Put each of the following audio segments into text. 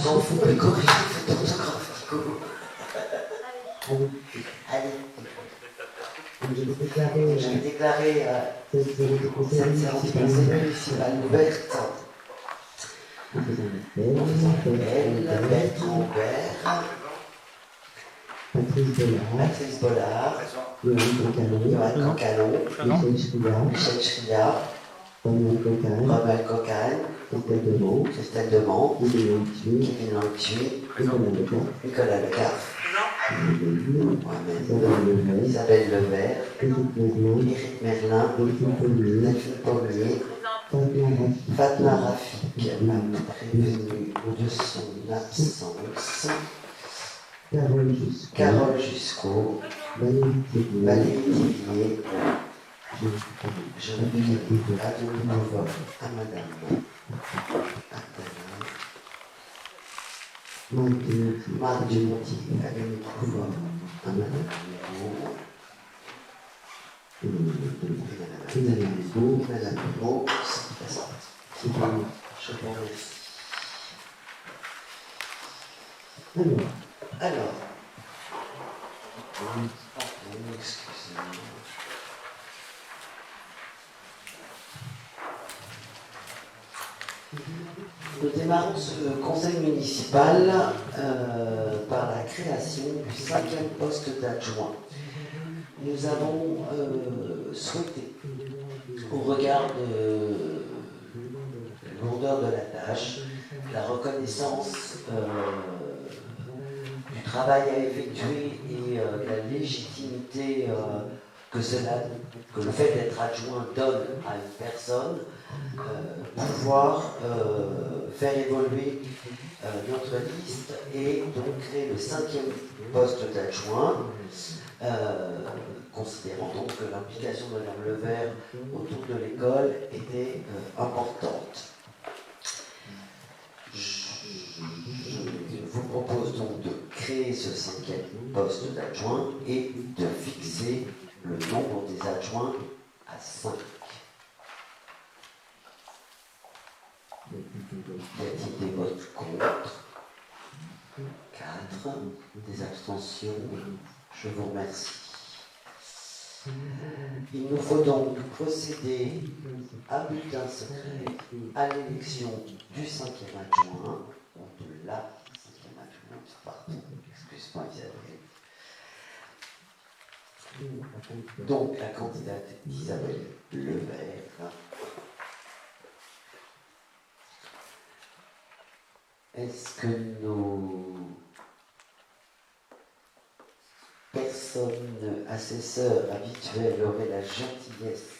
s'en fout, mais corrige cette orthographe, Nico. Allez. Je vais déclarer cette séance municipale ouverte. En faisant appel, Bertrand Hubert, Patrice Bollard, Johan Cancalon, Michel Chriard, Romuald Cocagne, Christelle Demont, Kevin Langtuy, Nicolas Lecarf, moi-même, Isabelle Levert, Éric Merlin, Delphine Pommier, Fatma Rafik m'a prévenu de son absence, Carole Jusqu'au, Valérie Tillier, je ne vais pas de nouveau à Madame Marc Dumonti, à donner du pouvoir à Madame Madame Hugo, je vous remercie. Alors, excusez-moi. Nous démarrons ce conseil municipal par la création du 5e poste d'adjoint. Nous avons souhaité, au regard de la lourdeur de la tâche, la reconnaissance du travail à effectuer et la légitimité que le fait d'être adjoint donne à une personne, pouvoir faire évoluer notre liste et donc créer le 5e poste d'adjoint, considérant donc que l'implication de Mme Levert autour de l'école était importante. Je vous propose donc de créer ce 5e poste d'adjoint et de fixer le nombre des adjoints à 5. Y a-t-il des votes contre? 4. Des abstentions? Je vous remercie. Il nous faut donc procéder à bulletin secret à l'élection du 5e adjoint, ou de la 5e adjointe, pardon, excuse-moi Isabelle. Donc la candidate Isabelle Levert. Est-ce que nos personnes assesseurs habituelles auraient la gentillesse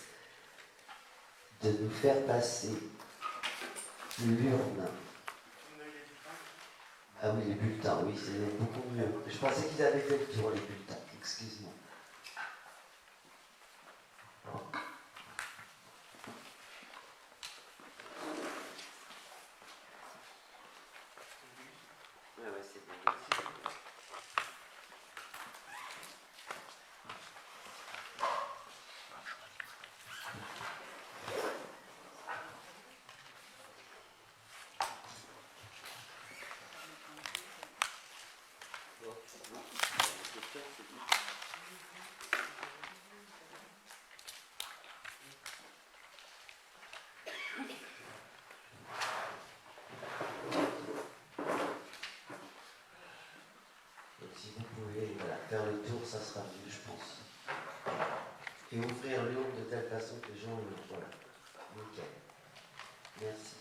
de nous faire passer l'urne? Ah oui, les bulletins, oui, c'est beaucoup mieux. Je pensais qu'ils avaient fait le tour, les bulletins, excuse-moi. Si vous pouvez faire le tour, ça sera mieux, je pense. Et ouvrir l'urne de telle façon que les gens... Voilà. Nickel. Merci.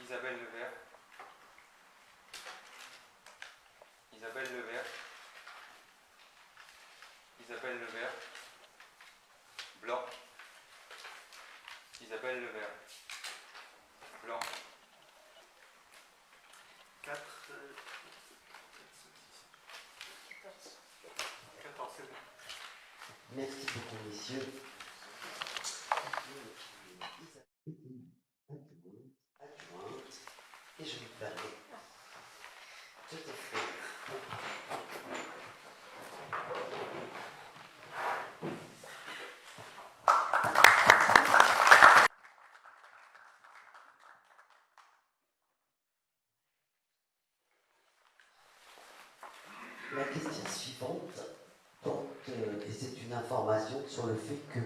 Isabelle Levert. Isabelle Levert. Isabelle Levert. Blanc. Isabelle Levert. Blanc. 4, 14, c'est bon. Merci beaucoup, messieurs. Adjointe, et je vais parler. Tout à fait. La question suivante porte, et c'est une information sur le fait que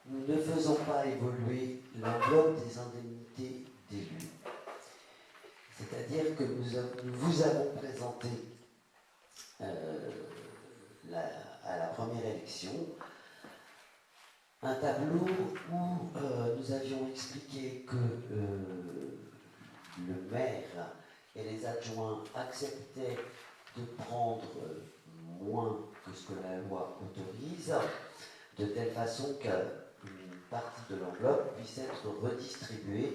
nous ne faisons pas évoluer l'enveloppe des indemnités d'élus. C'est-à-dire que nous vous avons présenté à la première élection un tableau où nous avions expliqué que le maire et les adjoints acceptaient de prendre moins que ce que la loi autorise, de telle façon qu'une partie de l'enveloppe puisse être redistribuée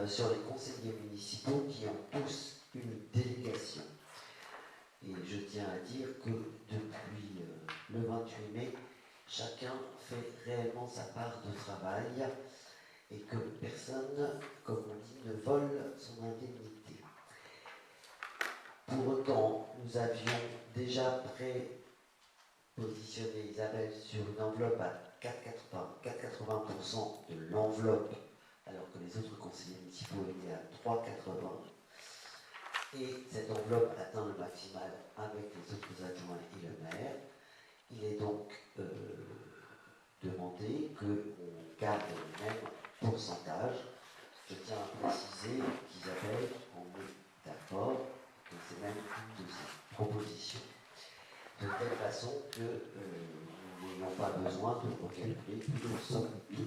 sur les conseillers municipaux qui ont tous une délégation. Et je tiens à dire que depuis le 28 mai, chacun fait réellement sa part de travail et que personne, comme on dit, ne vole son indemnité. Pour autant, nous avions déjà prépositionné Isabelle sur une enveloppe à 4,80% de l'enveloppe, alors que les autres conseillers municipaux étaient à 3,80%. Et cette enveloppe atteint le maximal avec les autres adjoints et le maire. Il est donc demandé qu'on garde le même pourcentage. Je tiens à préciser qu'Isabelle en est d'accord, que c'est même une de ses propositions. De telle façon que nous n'ayons pas besoin de recalculer tout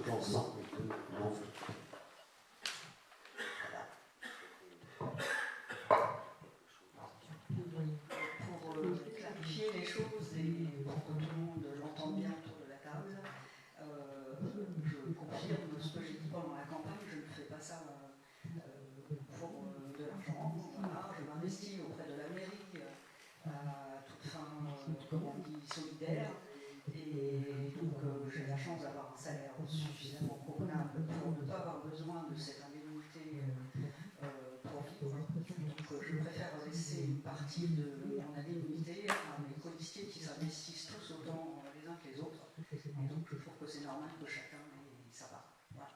l'ensemble de l'enveloppe. Pour clarifier les choses et pour que tout le monde l'entende bien autour de la table, je confirme ce que j'ai dit pendant la campagne, je ne fais pas ça pour de l'argent. Voilà, je m'investis auprès de la mairie à toute fin, comme on dit, solidaire. Et donc j'ai la chance d'avoir un salaire suffisamment convenable pour ne pas avoir besoin de cette indemnité pour vivre. Donc je préfère laisser une partie de mon indemnité à mes colistiers qui s'investissent tous autant les uns que les autres. Et donc je trouve que c'est normal que chacun ait sa part. Voilà.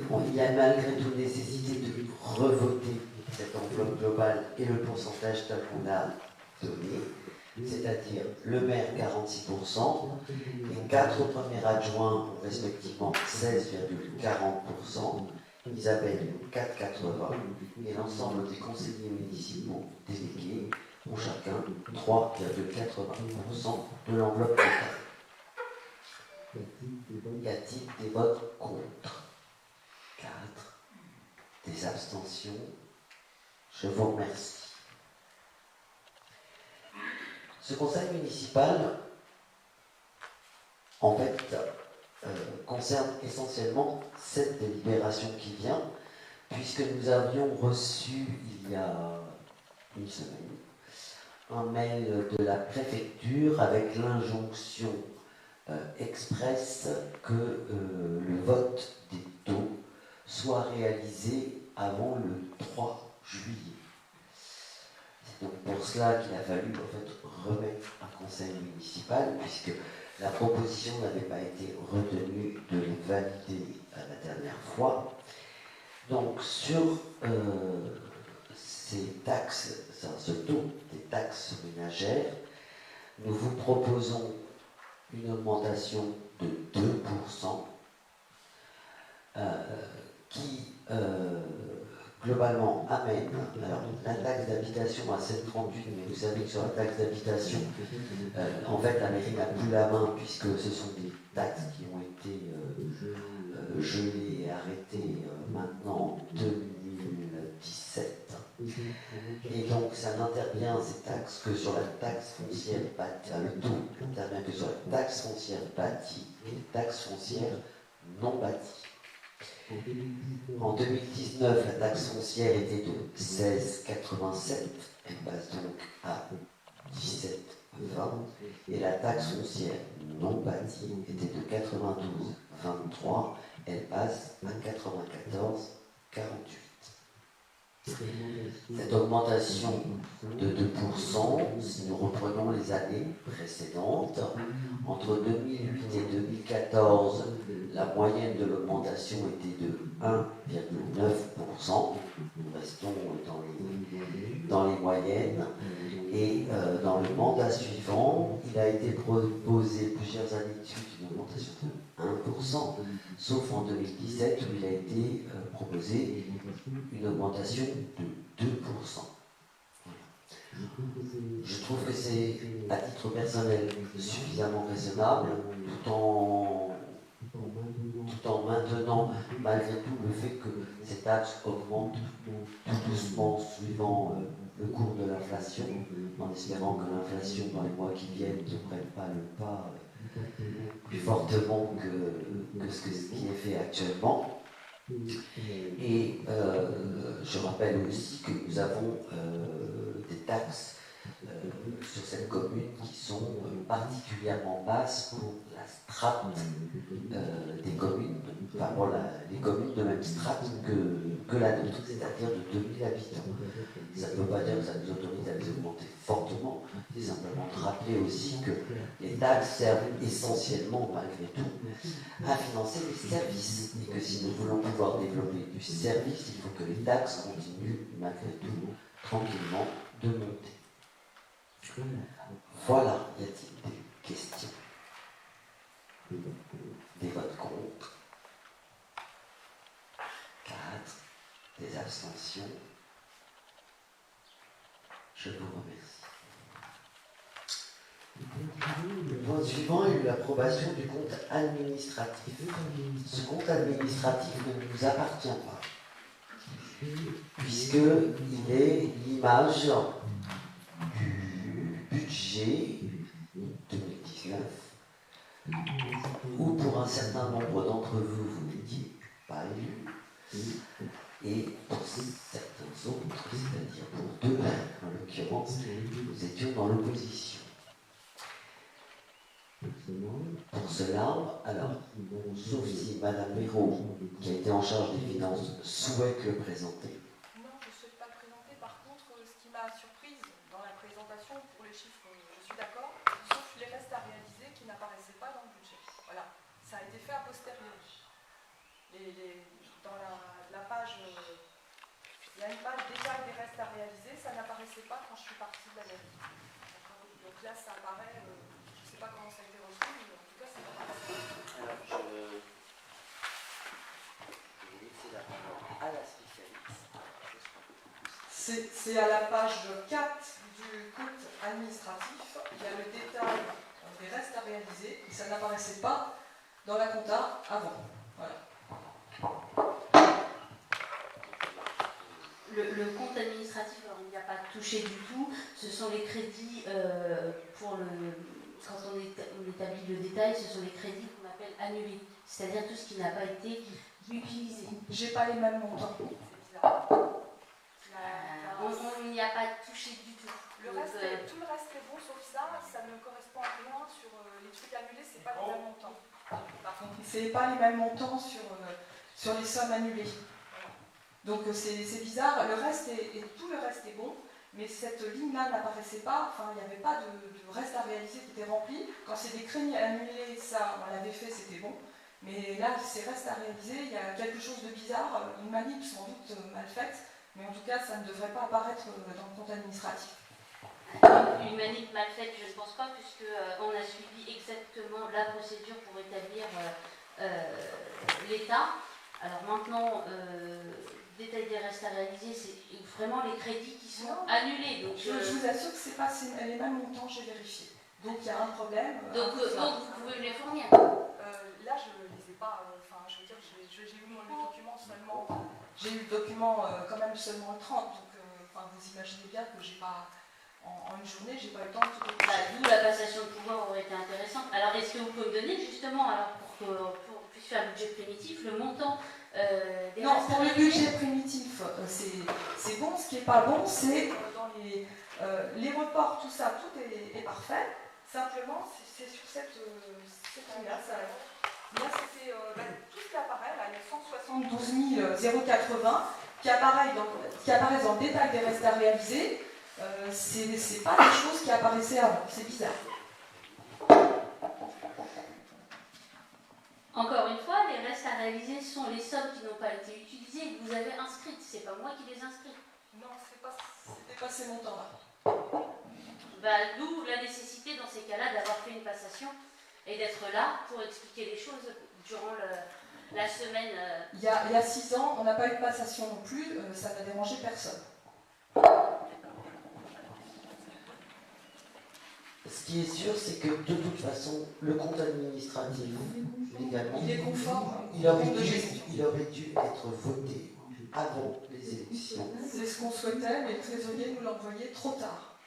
Donc, il y a malgré tout nécessité de revoter cette enveloppe globale et le pourcentage tel qu'on a donné, c'est-à-dire le maire 46%, les 4 premiers adjoints ont respectivement 16,40%, Isabelle 4,80% et l'ensemble des conseillers municipaux délégués ont chacun 3,80% de l'enveloppe totale. Y a-t-il des votes contre? 4. Des abstentions? Je vous remercie. Ce conseil municipal, en fait, concerne essentiellement cette délibération qui vient, puisque nous avions reçu il y a une semaine un mail de la préfecture avec l'injonction expresse que le vote des taux soit réalisé avant le 3 juillet. Donc pour cela qu'il a fallu en fait remettre un conseil municipal, puisque la proposition n'avait pas été retenue de les valider à la dernière fois. Donc sur ces taxes, ce taux des taxes ménagères, nous vous proposons une augmentation de 2% qui globalement amène alors, la taxe d'habitation à 7,38, mais vous savez que sur la taxe d'habitation, en fait la mairie n'a plus la main puisque ce sont des taxes qui ont été gelées et arrêtées maintenant en 2017. Et donc ça n'intervient ces taxes que sur la taxe foncière bâtie, le taux n'intervient que sur la taxe foncière bâtie et les taxes foncières non bâties. En 2019, la taxe foncière était de 16,87, elle passe donc à 17,20, et la taxe foncière non bâtie était de 92,23, elle passe à 94,48. Cette augmentation de 2%, si nous reprenons les années précédentes, entre 2008 et 2014, la moyenne de l'augmentation était de 1,9%. Nous restons dans les moyennes. Et dans le mandat suivant, il a été proposé plusieurs années de suite une augmentation de 1%, sauf en 2017 où il a été proposé une augmentation de 2%. Je trouve que c'est, à titre personnel, suffisamment raisonnable, tout en maintenant malgré tout le fait que ces taxes augmentent tout doucement suivant le cours de l'inflation, en espérant que l'inflation dans les mois qui viennent ne prenne pas le pas plus fortement que ce qui est fait actuellement. Et je rappelle aussi que nous avons des taxes sur cette commune qui sont particulièrement basses pour la strate des communes, enfin pour les communes de même strate que la nôtre, c'est-à-dire de 2000 habitants. Ça ne veut pas dire que ça nous autorise à les augmenter fortement, c'est simplement de rappeler aussi que les taxes servent essentiellement, malgré tout, à financer les services, et que si nous voulons pouvoir développer du service, il faut que les taxes continuent, malgré tout, tranquillement, de monter. Voilà, y a-t-il des questions? Des votes contre? 4. Des abstentions? Je vous remercie. Le point suivant est l'approbation du compte administratif. Ce compte administratif ne nous appartient pas, puisqu'il est l'image du budget 2019, où pour un certain nombre d'entre vous, vous n'étiez pas élus, et pour certains autres, c'est-à-dire pour 2 en l'occurrence, nous étions dans l'opposition. Pour cela, alors, sauf si Madame Méraud, qui a été en charge des finances, souhaite le présenter. Non, je ne souhaite pas le présenter. Par contre, ce qui m'a surprise dans la présentation, pour les chiffres, je suis d'accord, sauf les restes à réaliser qui n'apparaissaient pas dans le budget. Voilà, ça a été fait a posteriori. Dans la page, il y a une page détail des restes à réaliser, ça n'apparaissait pas quand je suis partie de la mairie. Donc là, ça apparaît, je ne sais pas comment ça a été reçu, mais en tout cas, ça apparaît. Alors, je vais laisser la parole à la spécialiste. C'est à la page 4 du compte administratif, il y a le détail des restes à réaliser, et ça n'apparaissait pas dans la compta avant. Voilà. Le compte administratif, alors, il n'y a pas touché du tout. Ce sont les crédits quand on établit le détail, ce sont les crédits qu'on appelle annulés, c'est-à-dire tout ce qui n'a pas été utilisé. J'ai pas les mêmes montants. C'est bizarre. On n'y a pas touché du tout. Tout le reste est bon, sauf ça ne correspond à rien sur les trucs annulés, c'est pas les mêmes montants. Par contre, c'est pas les mêmes montants sur les sommes annulées. Donc c'est bizarre. Tout le reste est bon, mais cette ligne-là n'apparaissait pas, enfin, il n'y avait pas de reste à réaliser qui était rempli. Quand c'est des crédits annulés, ça, on l'avait fait, c'était bon. Mais là, ces restes à réaliser, il y a quelque chose de bizarre, une manip sans doute mal faite, mais en tout cas, ça ne devrait pas apparaître dans le compte administratif. Une manip mal faite, je ne pense pas, puisqu'on a suivi exactement la procédure pour établir l'état. Alors maintenant, détail des restes à réaliser, c'est vraiment les crédits qui sont annulés. Donc, je vous assure que ce n'est pas les mêmes montants, j'ai vérifié. Donc il y a un problème. Donc vous pouvez me les fournir. Là, je ne les ai pas. Enfin, je veux dire, j'ai eu le document seulement. J'ai eu le document quand même seulement le 30. Donc, vous imaginez bien que j'ai pas. En une journée, j'ai pas eu le temps de tout éplucher. D'où la passation de pouvoir aurait été intéressante. Alors, est-ce que vous pouvez me donner justement, alors pour qu'on puisse faire le budget primitif, le montant des Non, pour le budget primitif, c'est bon. Ce qui n'est pas bon, c'est dans les reports, tout ça, tout est parfait. Simplement, c'est sur cette ligne-là. Là, c'était tout ce qui apparaît, là, les 172 080 qui apparaissent dans le détail des restes à réaliser. C'est pas des choses qui apparaissaient avant, c'est bizarre. Encore une fois, les restes à réaliser sont les sommes qui n'ont pas été utilisées et que vous avez inscrites. C'est pas moi qui les inscris. Non, c'était pas ces montants-là. D'où la nécessité dans ces cas-là d'avoir fait une passation et d'être là pour expliquer les choses durant la semaine. Il y a 6 ans, on n'a pas eu de passation non plus, ça n'a dérangé personne. Ce qui est sûr, c'est que de toute façon, le compte administratif, légalement, il est conforme. Il aurait dû être voté avant les élections. C'est ce qu'on souhaitait, mais le trésorier nous l'a envoyé trop tard.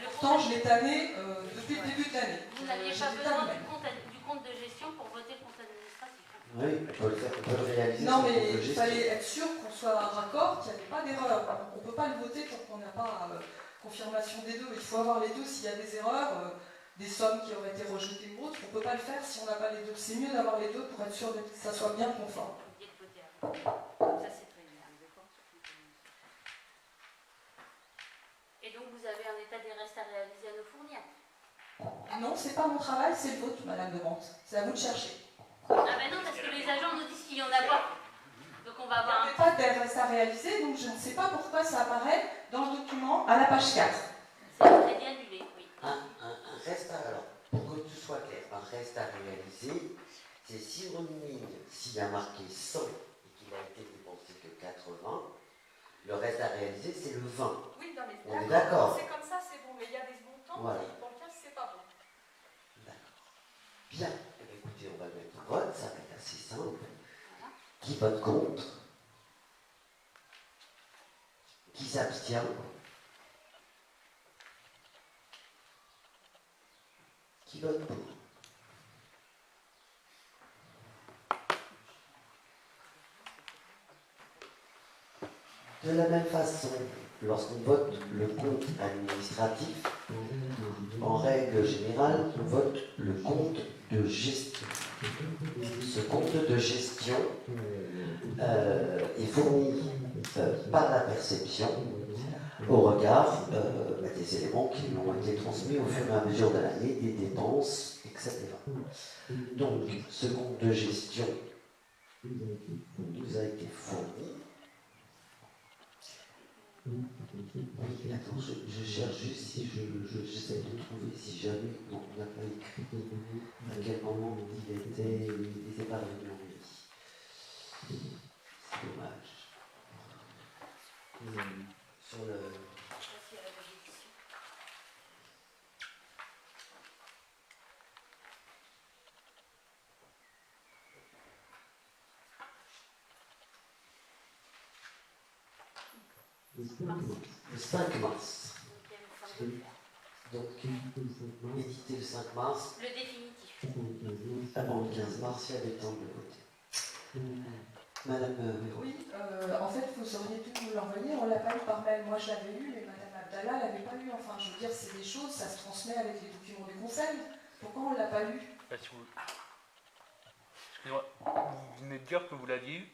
Pourtant, je l'ai tanné depuis le début de l'année. Vous n'aviez pas besoin du compte de gestion pour voter le compte administratif. Oui, on peut le réaliser. Non, mais il fallait être sûr qu'on soit raccord, qu'il n'y avait pas d'erreur. On ne peut pas le voter tant qu'on n'a pas confirmation des deux. Il faut avoir les deux s'il y a des erreurs, des sommes qui auraient été rejetées ou autres. On ne peut pas le faire si on n'a pas les deux. C'est mieux d'avoir les deux pour être sûr que ça soit bien conforme. Ça, c'est très bien. Et donc, vous avez un état des restes à réaliser à nous fournir? Non, c'est pas mon travail, c'est le vôtre, Madame de Mantes. C'est à vous de chercher. Ah ben non, parce que les agents nous disent qu'il n'y en a pas. Donc on va avoir Il n'y a pas de reste à réaliser, donc je ne sais pas pourquoi ça apparaît dans le document à la page 4. C'est un crédit annulé, oui. Un reste à, alors, pour que tout soit clair, un reste à réaliser, c'est sur une ligne, s'il y a marqué 100 et qu'il a été dépensé que 80, le reste à réaliser, c'est le 20. Oui, non, mais on est d'accord. C'est comme ça, c'est bon, mais il y a des montants voilà. Dans le cas, c'est pas bon. D'accord. Bien. Écoutez, on va le mettre au vote, ça va être assez simple. Voilà. Qui vote contre? Qui s'abstient? Qui vote pour? De la même façon, lorsqu'on vote le compte administratif, en règle générale, on vote le compte de gestion. Ce compte de gestion est fourni par la perception au regard des éléments qui lui ont été transmis au fur et à mesure de l'année, des dépenses, etc. Donc, ce compte de gestion nous a été fourni. Oui, attends, je cherche juste si j'essaie de trouver si jamais on n'a pas écrit à quel moment il était pas revenu en vie. C'est dommage. Sur le... Le 5 mars. Donc, édité le 5 mars. Le définitif. Avant le 15 mars, il y avait le temps de le voter. Madame Oui, en fait, vous auriez dû nous l'envoyer, on ne l'a pas eu par mail. Moi, je l'avais eu, mais Madame Abdallah ne l'avait pas eu. Enfin, je veux dire, c'est des choses, ça se transmet avec les documents du conseil. Pourquoi on ne l'a pas eu? Excusez-moi, vous venez de dire que vous l'aviez eu?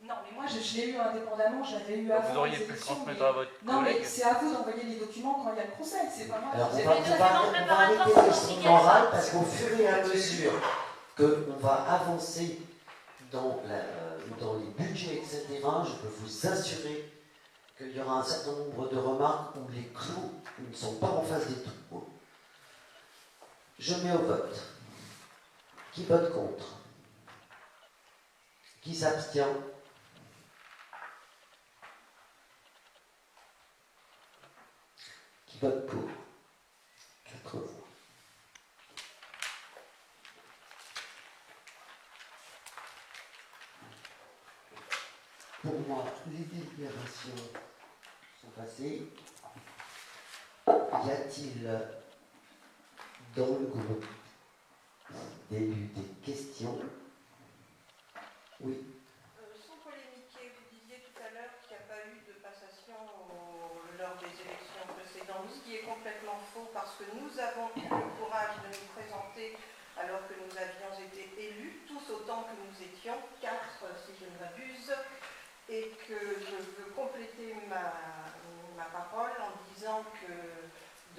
Non, mais moi je l'ai eu indépendamment, j'avais eu Donc avant vous auriez les pu le élections, transmettre mais- à votre Non, mais collègue. c'est à vous d'envoyer les documents quand il y a le conseil, c'est pas moi. Alors, qui- on va arrêter les morales parce qu'au fur et à mesure qu'on va avancer dans les budgets, etc., je peux vous assurer qu'il y aura un certain nombre de remarques où les clous ne sont pas en face des trous. Je mets au vote. Qui vote contre? Qui s'abstient? Qui vote pour? 4 voix. Pour moi, les délibérations sont passées. Y a-t-il dans le groupe d'élus des questions? Oui. Sans polémiquer, vous disiez tout à l'heure qu'il n'y a pas eu de passation lors des élections précédentes, ce qui est complètement faux parce que nous avons eu le courage de nous présenter alors que nous avions été élus, tous autant que nous étions, 4 si je ne m'abuse, et que je veux compléter ma parole en disant que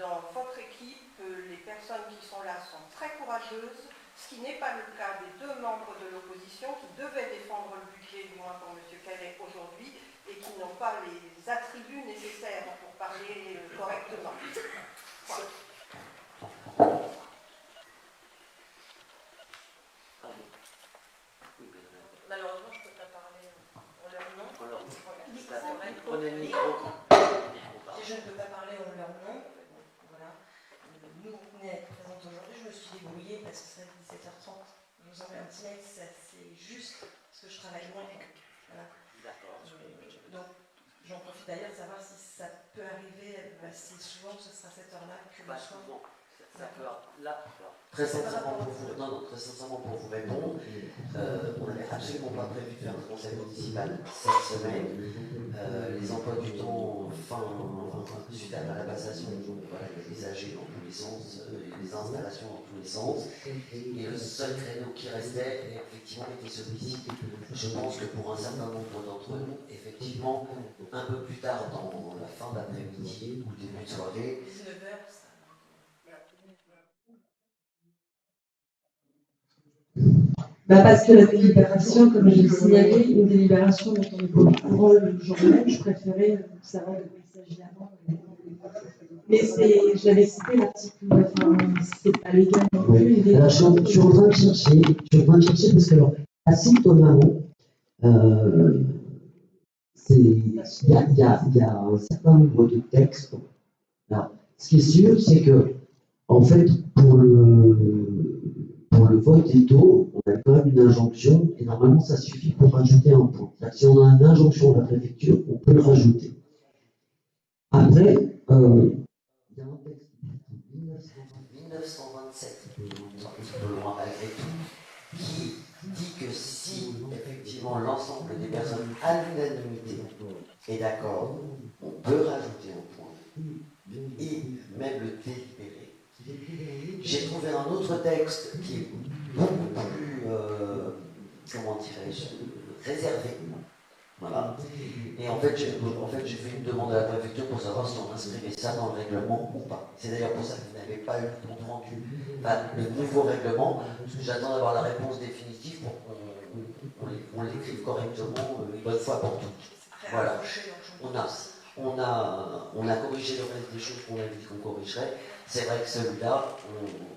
dans votre équipe, les personnes qui sont là sont très courageuses, ce qui n'est pas le cas des 2 membres de l'opposition qui devaient défendre le budget, du moins pour M. Calais aujourd'hui, et qui n'ont pas les attributs nécessaires pour parler correctement. Voilà. Malheureusement, je ne peux pas parler en leur nom. Prenez le micro. Si je ne peux pas parler en leur nom, voilà. Nous, on est présente aujourd'hui, je me suis débrouillée parce que c'est 17h30. Je vous envoie un petit mail, c'est juste parce que je travaille loin. Voilà. D'accord. Donc, j'en profite d'ailleurs de savoir si ça peut arriver assez souvent, ce sera cette heure-là que le soir. Très sincèrement pour vous répondre, on n'avait absolument pas prévu de faire un conseil municipal cette semaine. Les emplois du temps suite à la passation, voilà, il y a des AG dans tous les sens, des installations dans tous les sens. Et le seul créneau qui restait, effectivement, était celui-ci. Je pense que pour un certain nombre d'entre nous, effectivement, un peu plus tard dans la fin d'après-midi ou début de soirée, 19h, ça. Parce que la délibération, comme je l'ai signalé, une délibération dont on n'est pas au courant le jour même, je préférais savoir de quoi il s'agit avant. Mais j'avais cité l'article, c'est pas légal non plus. Oui. Alors, je suis en train de chercher, parce que, alors, assez étonnamment, il y a un certain nombre de textes. Alors, ce qui est sûr, c'est que, en fait, pour le vote des taux, on a quand même une injonction, et normalement, ça suffit pour rajouter un point. Si on a une injonction de la préfecture, on peut le rajouter. Après, il y a un texte de 1927, un petit peu loin malgré tout, qui dit que si effectivement l'ensemble des personnes à l'unanimité est d'accord, on peut rajouter un point et même le délibérer. J'ai trouvé un autre texte qui est beaucoup plus, comment dirais-je, réservé. Voilà. Et en fait, j'ai fait une demande à la préfecture pour savoir si on inscrivait ça dans le règlement ou pas. C'est d'ailleurs pour ça que vous n'avez pas eu le compte rendu, le nouveau règlement, parce que j'attends d'avoir la réponse définitive pour qu'on l'écrive correctement une bonne fois pour toutes. Voilà. On a corrigé le reste des choses qu'on avait dit qu'on corrigerait. C'est vrai que celui-là,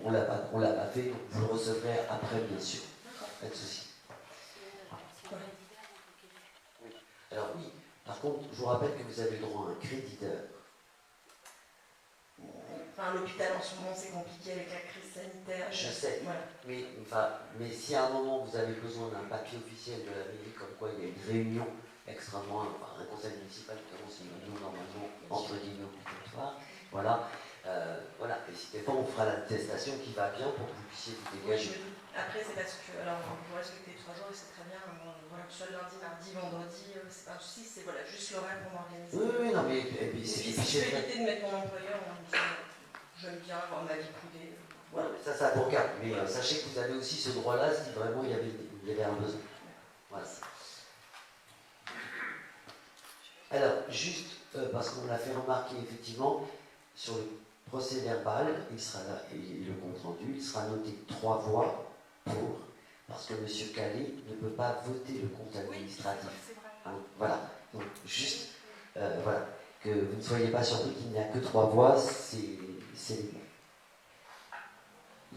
on l'a pas fait, donc vous le recevrez après, bien sûr. Pas de souci. Alors oui, par contre, je vous rappelle que vous avez le droit à un créditeur. Enfin, l'hôpital en ce moment, c'est compliqué avec la crise sanitaire. Je sais, voilà. mais si à un moment vous avez besoin d'un papier officiel de la mairie, comme quoi il y a une réunion extrêmement, un conseil municipal qui commence nous normalement entre guillemets obligatoire, voilà, n'hésitez pas, on fera l'attestation qui va bien pour que vous puissiez vous dégager. Oui, après, c'est parce que, alors, vous respectez 3 jours et c'est très bien, voilà, que ce soit lundi, mardi, vendredi, c'est pas un souci, c'est voilà, juste l'horaire qu'on organise. Oui, non, mais si je peux éviter de mettre mon employeur en disant, j'aime bien avoir ma vie privée. Voilà, ça pour cap, mais sachez que vous avez aussi ce droit-là si vraiment il y avait un besoin. Voilà. Alors, juste parce qu'on l'a fait remarquer, effectivement, sur le procès verbal, il sera là, et le compte rendu, il sera noté 3 voix pour, parce que M. Calais ne peut pas voter le compte administratif. C'est vrai. Hein, voilà. Donc, juste, voilà, que vous ne soyez pas surpris qu'il n'y a que 3 voix, c'est bon.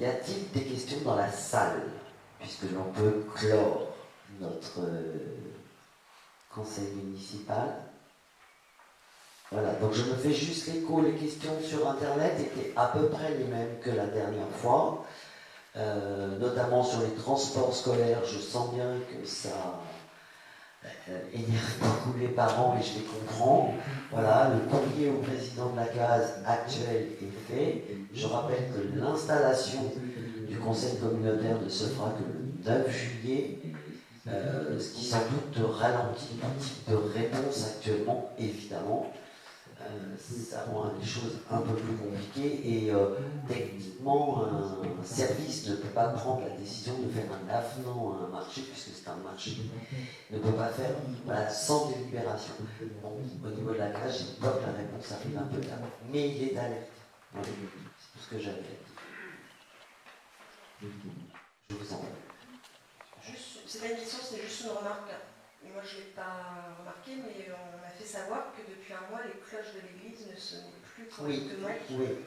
Y a-t-il des questions dans la salle, puisque l'on peut clore notre conseil municipal? Voilà, donc je me fais juste l'écho, les questions sur Internet étaient à peu près les mêmes que la dernière fois, notamment sur les transports scolaires. Je sens bien que ça énerve beaucoup les parents et je les comprends. Voilà, le courrier au président de la classe actuel est fait. Je rappelle que l'installation du conseil communautaire ne se fera que le 9 juillet, ce qui sans doute ralentit tout type de réponse actuellement, évidemment. Ça rend les choses un peu plus compliquées et techniquement un service ne peut pas prendre la décision de faire un avenant à un marché, puisque c'est un marché, ne peut pas faire sans délibération. Donc, au niveau de la classe, j'ai peur que la réponse arrive un peu tard, mais il est alerte. Voilà. C'est tout ce que j'avais à dire. Je vous en prie. C'est pas une question, c'est juste une remarque. Et moi, je ne l'ai pas remarqué, mais on m'a fait savoir que depuis un mois, les cloches de l'église ne sonnaient plus correctement.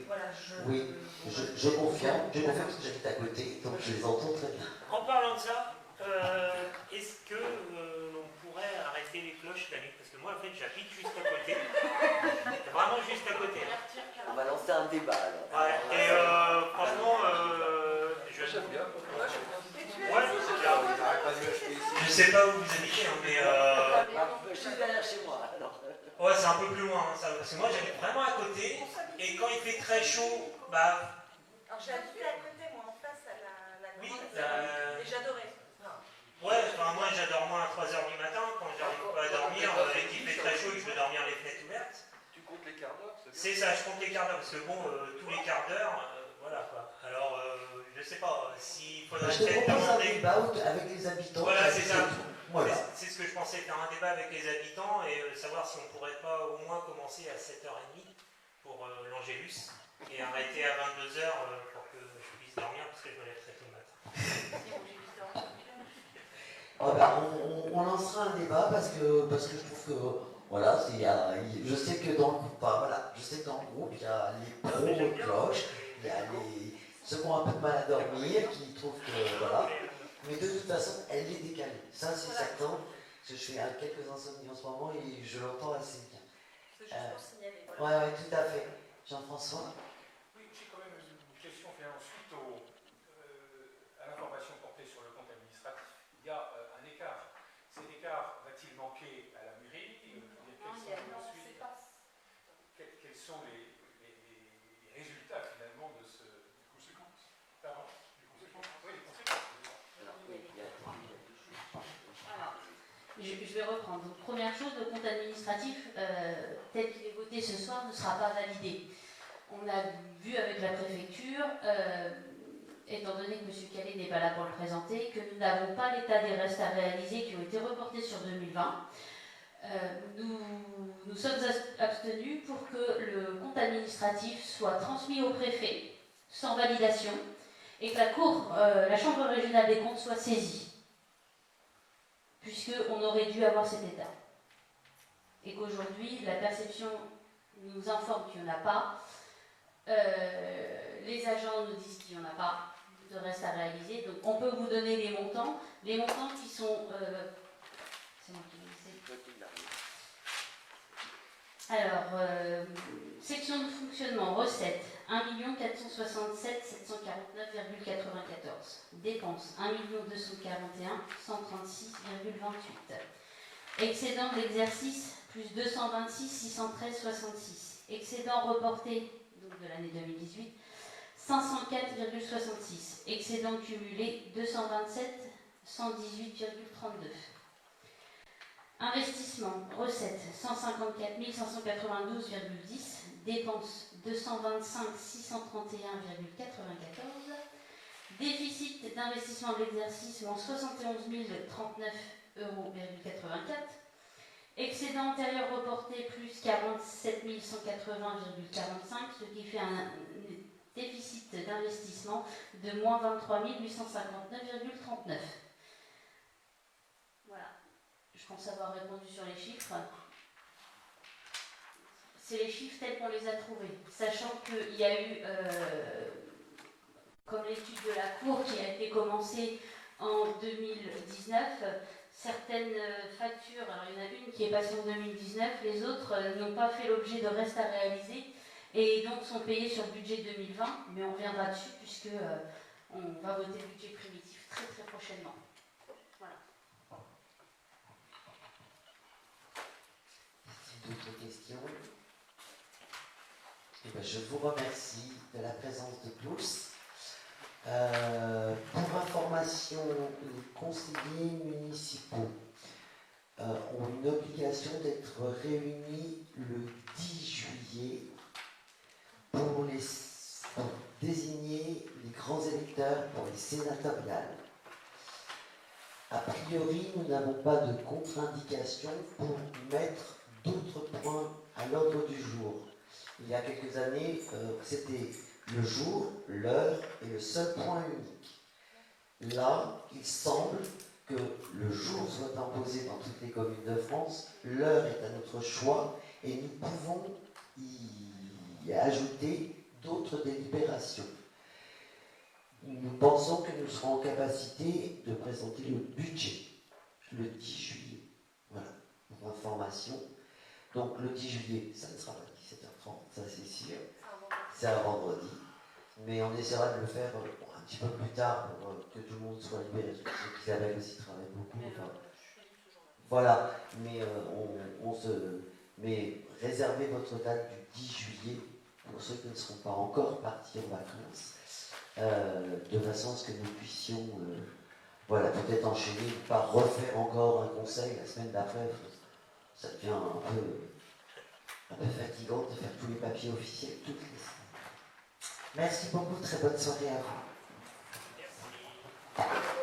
Voilà, je confirme, parce que j'habite à côté, donc je les entends très bien. En parlant de ça, est-ce que on pourrait arrêter les cloches la nuit? Parce que moi, en fait, j'habite juste à côté. Vraiment juste à côté. On va lancer un débat alors. Ouais, et franchement, J'aime bien. Ouais, je sais pas où vous habitez, hein, mais Je suis derrière chez moi alors. ouais, c'est un peu plus loin, hein, ça, parce que moi j'habite vraiment à côté, et quand il fait très chaud, bah. Alors j'ai habité à côté, moi, en face à la Oui, grande, et j'adorais. Ouais, enfin, moi j'adore moins à 3h du matin, quand j'arrive pas à dormir, et qu'il fait très chaud et que je veux dormir les fenêtres ouvertes. Tu comptes les quarts d'heure? C'est ça, je compte les quarts d'heure, parce que bon, tous les quarts d'heure, voilà quoi. Alors, je sais pas, s'il faudrait Je te peut-être propose un demander. débat avec les habitants. Voilà, c'est ça. Voilà. C'est ce que je pensais, faire un débat avec les habitants et savoir si on pourrait pas au moins commencer à 7h30 pour l'Angélus et arrêter à 22h pour que je puisse dormir parce que je me lève très tôt le matin. On lancera un débat parce que je trouve que voilà, je sais que dans le groupe, il y a les pro-cloches, il y a ceux qui ont un peu de mal à dormir, qui trouvent que voilà. Mais de toute façon, elle est décalée. Ça, c'est certain. Parce que je fais quelques insomnies en ce moment et je l'entends assez bien. C'est juste pour signaler. Ouais, tout à fait. Jean-François? Oui, j'ai quand même une question suite à l'information portée sur le compte administratif. Il y a un écart. Cet écart va-t-il manquer à la mairie? Quels sont les résultats finalement de ce. Les conséquences. Pardon? Les conséquences. Oui, les conséquences. Je vais reprendre. Donc, première chose, le compte administratif, tel qu'il est voté ce soir, ne sera pas validé. On a vu avec la préfecture, étant donné que M. Calais n'est pas là pour le présenter, que nous n'avons pas l'état des restes à réaliser qui ont été reportés sur 2020. Nous sommes abstenus pour que le compte administratif soit transmis au préfet sans validation et que la Chambre régionale des comptes soit saisie, puisqu'on aurait dû avoir cet état. Et qu'aujourd'hui, la perception nous informe qu'il n'y en a pas, les agents nous disent qu'il n'y en a pas de reste à réaliser. Donc on peut vous donner les montants qui sont... c'est moi qui vais laisser. Alors, section de fonctionnement, recettes, 1 467 749,94. Dépenses, 1 241 136,28. Excédent de l'exercice, plus 226 613,66. Excédent reporté, donc de l'année 2018, 504,66. Excédent cumulé, 227 118,32. Investissement, recettes 154 592,10, dépenses 225 631,94, déficit d'investissement de l'exercice 71 039,84 €, Excédent antérieur reporté plus 47 180,45, ce qui fait un déficit d'investissement de moins 23 859,39. Voilà, je pense avoir répondu sur les chiffres. C'est les chiffres tels qu'on les a trouvés, sachant qu'il y a eu, comme l'étude de la Cour qui a été commencée en 2019, certaines factures, alors il y en a une qui est passée en 2019, les autres n'ont pas fait l'objet de reste à réaliser et donc sont payées sur le budget 2020, mais on reviendra dessus puisque on va voter le budget primitif très très prochainement. Voilà. D'autres questions? Eh bien, je vous remercie de la présence de tous. Pour information, les conseillers municipaux ont une obligation d'être réunis le 10 juillet pour désigner les grands électeurs pour les sénatoriales. A priori, nous n'avons pas de contre-indication pour mettre d'autres points à l'ordre du jour. Il y a quelques années, c'était le jour, l'heure et le seul point unique. Là, il semble que le jour soit imposé dans toutes les communes de France, l'heure est à notre choix et nous pouvons y ajouter d'autres délibérations. Nous pensons que nous serons en capacité de présenter le budget le 10 juillet. Voilà, pour information. Donc le 10 juillet, ça ne sera pas 17h30, ça c'est sûr. C'est un vendredi. Mais on essaiera de le faire un petit peu plus tard pour que tout le monde soit libéré. Je sais qu'Isabelle aussi travaille beaucoup. Enfin, voilà, mais mais réservez votre date du 10 juillet pour ceux qui ne seront pas encore partis en vacances, de façon à ce que nous puissions voilà, peut-être enchaîner, pas refaire encore un conseil la semaine d'après. Ça devient un peu fatigant de faire tous les papiers officiels toutes les semaines. Merci beaucoup, très bonne soirée à vous. Merci.